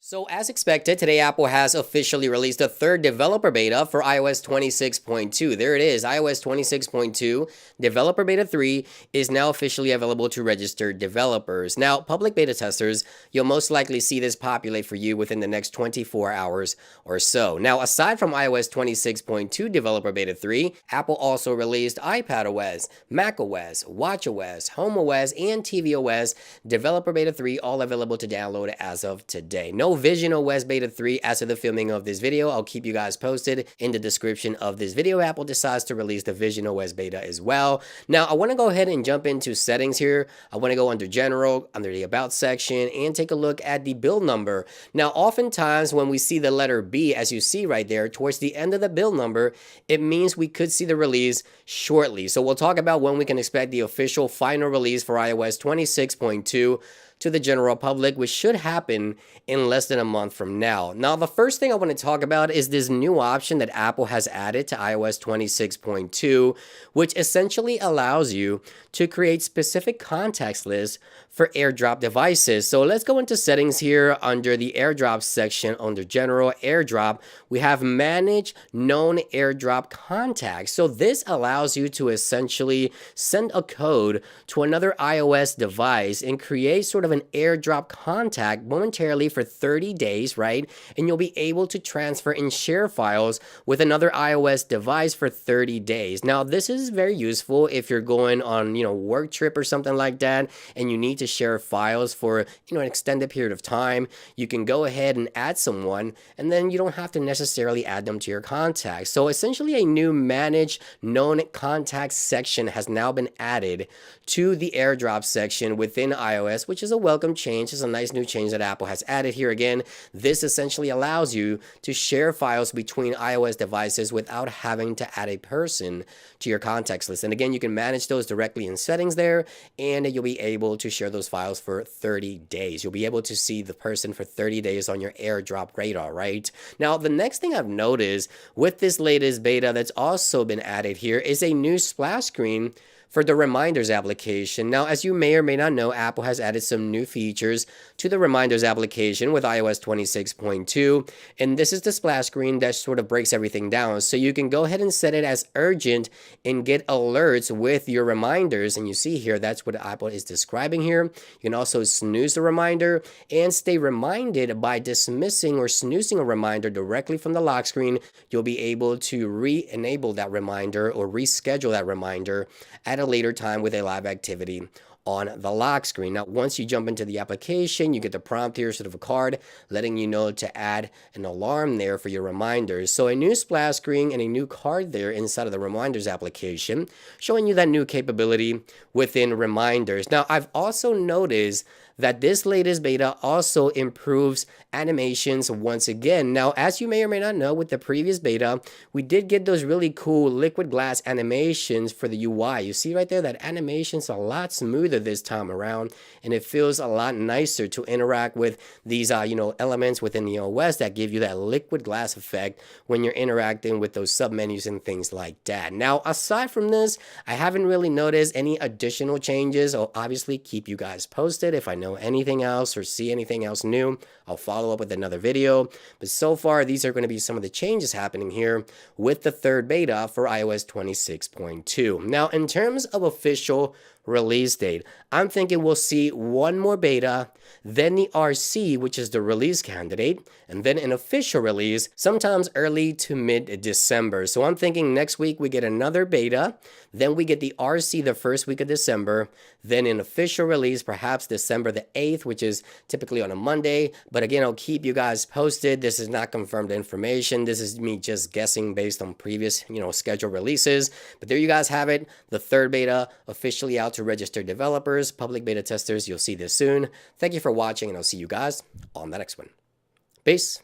So as expected, today Apple has officially released the third developer beta for iOS 26.2. There it is, iOS 26.2 Developer Beta 3 is now officially available to registered developers. Now, public beta testers, you'll most likely see this populate for you within the next 24 hours or so. Now, aside from iOS 26.2 Developer Beta 3, Apple also released iPadOS, macOS, watchOS, HomeOS, and tvOS Developer Beta 3, all available to download as of today. No visionOS Beta 3 as of the filming of this video. I'll keep you guys posted in the description of this video. Apple decides to release the visionOS beta as well. Now, I want to go ahead and jump into settings here. I want to go under General, under the About section, and take a look at the build number. Now, oftentimes when we see the letter B, as you see right there, towards the end of the build number, it means we could see the release shortly. So we'll talk about when we can expect the official final release for iOS 26.2 to the general public, which should happen in less than a month from now. Now, the first thing I want to talk about is this new option that Apple has added to iOS 26.2, which essentially allows you to create specific context lists for AirDrop devices. So let's go into settings here under the AirDrop section. Under General AirDrop, we have Manage Known AirDrop Contacts. So this allows you to essentially send a code to another iOS device and create sort of an AirDrop contact momentarily for 30 days, right? And you'll be able to transfer and share files with another iOS device for 30 days. Now, this is very useful if you're going on, work trip or something like that, and you need to share files for, an extended period of time. You can go ahead and add someone, and then you don't have to necessarily add them to your contacts. So essentially, a new Manage Known Contacts section has now been added to the AirDrop section within iOS, which is a welcome change. It's a nice new change that Apple has added here. Again, this essentially allows you to share files between iOS devices without having to add a person to your contacts list. And again, you can manage those directly in settings there, and you'll be able to share those files for 30 days. You'll be able to see the person for 30 days on your AirDrop radar, right? Now, the next thing I've noticed with this latest beta that's also been added here is a new splash screen for the Reminders application. Now, as you may or may not know, Apple has added some new features to the Reminders application with iOS 26.2, and this is the splash screen that sort of breaks everything down. So you can go ahead and set it as urgent and get alerts with your reminders, and you see here, that's what Apple is describing here. You can also snooze the reminder and stay reminded by dismissing or snoozing a reminder directly from the lock screen. You'll be able to re-enable that reminder or reschedule that reminder at a later time with a live activity on the lock screen. Now, once you jump into the application, you get the prompt here, sort of a card letting you know to add an alarm there for your reminders. So a new splash screen and a new card there inside of the Reminders application, showing you that new capability within Reminders. Now, I've also noticed that this latest beta also improves animations once again. Now, as you may or may not know, with the previous beta, we did get those really cool liquid glass animations for the UI. You see right there, that animation's a lot smoother this time around, and it feels a lot nicer to interact with these, elements within the OS that give you that liquid glass effect when you're interacting with those submenus and things like that. Now, aside from this, I haven't really noticed any additional changes. I'll obviously keep you guys posted if I know anything else or see anything else new. I'll follow up with another video, but so far these are going to be some of the changes happening here with the third beta for iOS 26.2. Now, in terms of official release date, I'm thinking we'll see one more beta, then the RC, which is the release candidate, and then an official release sometimes early to mid-December. So I'm thinking next week we get another beta, then we get the RC the first week of December, then an official release perhaps December the 8th, which is typically on a Monday. But again, I'll keep you guys posted. This is not confirmed information. This is me just guessing based on previous, scheduled releases. But there you guys have it. The third beta officially out to registered developers, public beta testers. You'll see this soon. Thank you for watching, and I'll see you guys on the next one. Peace.